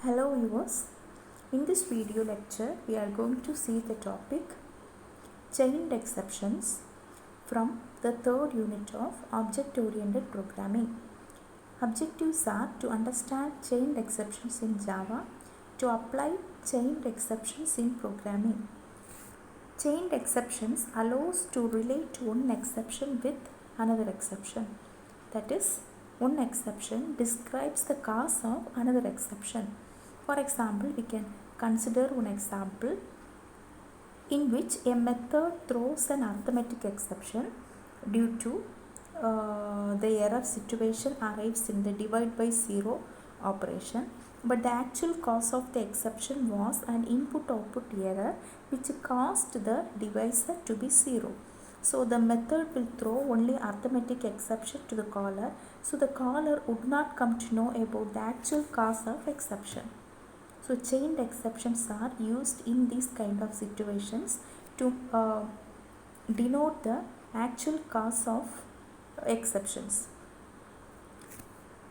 Hello viewers, in this video lecture we are going to see the topic chained exceptions from the third unit of object-oriented programming. Objectives are to understand chained exceptions in Java, to apply chained exceptions in programming. Chained exceptions allows to relate one exception with another exception. That is, one exception describes the cause of another exception. For example, we can consider one example in which a method throws an arithmetic exception due to the error situation arrives in the divide by zero operation, but the actual cause of the exception was an input-output error which caused the divisor to be zero. So the method will throw only arithmetic exception to the caller, so the caller would not come to know about the actual cause of exception. So chained exceptions are used in these kind of situations to denote the actual cause of exceptions.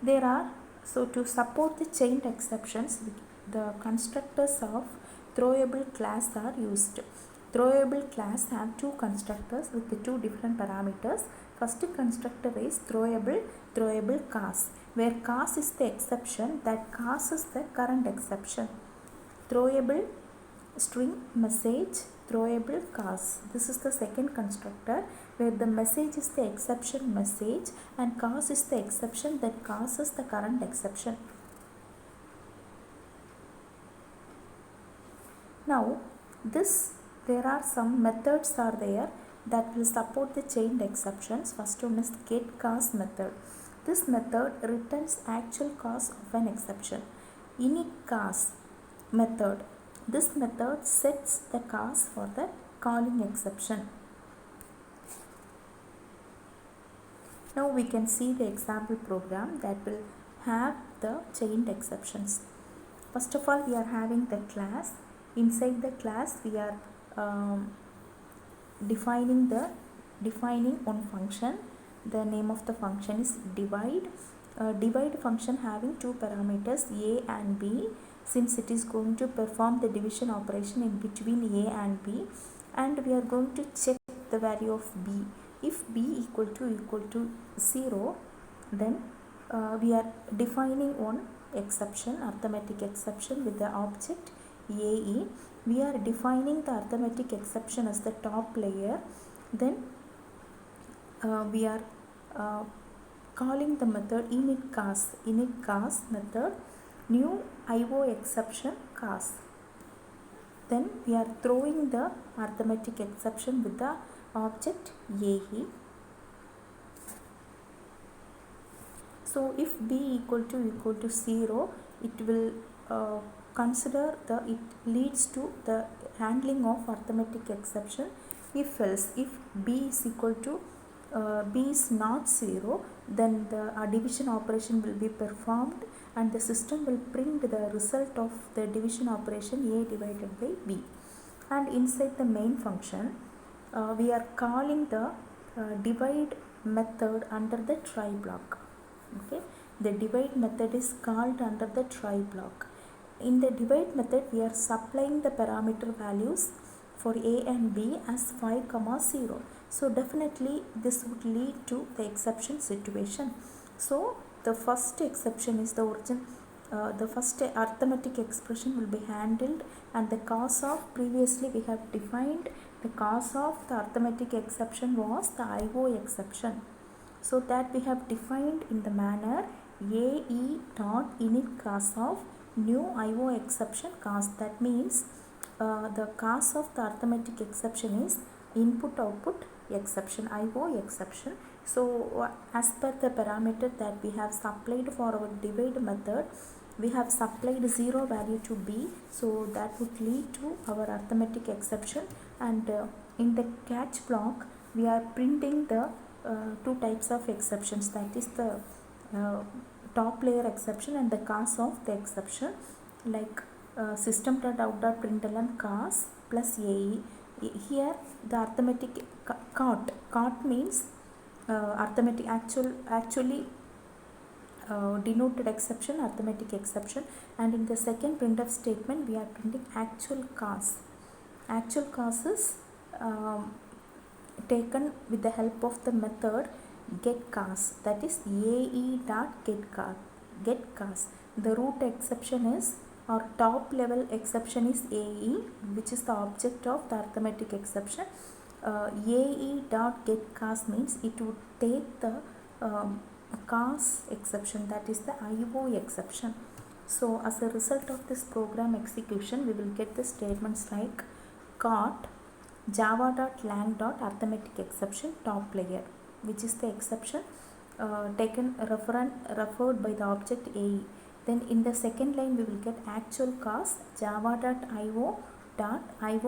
To support the chained exceptions, the constructors of throwable class are used. Throwable class have two constructors with the two different parameters. First constructor is throwable cause, where cause is the exception that causes the current exception. Throwable string message, throwable cause. This is the second constructor, where the message is the exception message and cause is the exception that causes the current exception. Now there are some methods are there that will support the chained exceptions. First one is get cause method. This method returns actual cause of an exception. Init cause method. This method sets the cause for the calling exception. Now we can see the example program that will have the chained exceptions. First of all, we are having the class. Inside the class we are defining one function. The name of the function is divide. Divide function having two parameters a and b, since it is going to perform the division operation in between a and b, and we are going to check the value of b. If b equal to 0, then we are defining one exception, arithmetic exception, with the object AE. We are defining the arithmetic exception as the top layer. Then we are calling the method init cause method, new IO exception cause. Then we are throwing the arithmetic exception with the object AE. So if b equal to 0, it will it leads to the handling of arithmetic exception. If else, if b is not 0, then the division operation will be performed and the system will print the result of the division operation a divided by b. And inside the main function, we are calling the divide method under the try block. Okay, the divide method is called under the try block. In the divide method, we are supplying the parameter values for a and b as 5, 0. So definitely this would lead to the exception situation. So the first exception is the origin. The first arithmetic expression will be handled, and the cause of, previously we have defined the cause of the arithmetic exception was the IO exception. So that we have defined in the manner AE dot init cause of new IO exception cause. That means the cause of the arithmetic exception is input output exception, IO exception. So as per the parameter that we have supplied for our divide method, we have supplied 0 value to b, so that would lead to our arithmetic exception. And in the catch block, we are printing the two types of exceptions, that is the top layer exception and the cause of the exception, like system.out.println cause plus AE. Here the arithmetic caught means arithmetic actually denoted exception, arithmetic exception, and in the second printf statement we are printing actual cause. Actual cause is taken with the help of the method getCause, that is ae dot getCause. The root exception is, or top level exception is ae, which is the object of the arithmetic exception. ae dot getCause means it would take the cause exception, that is the IO exception. So as a result of this program execution, we will get the statements like caught java.lang.arithmetic exception top layer, which is the exception referred by the object AE. Then in the second line we will get actual cause java.io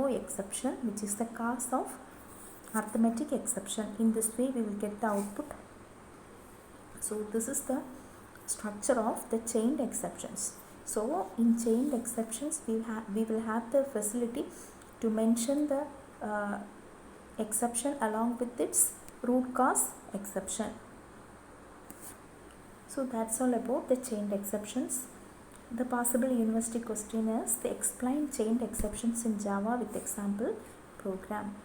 exception, which is the cause of arithmetic exception. In this way we will get the output. So this is the structure of the chained exceptions. So in chained exceptions we will have the facility to mention the exception along with its root cause exception. So that's all about the chained exceptions. The possible university question is, explain chained exceptions in Java with example program.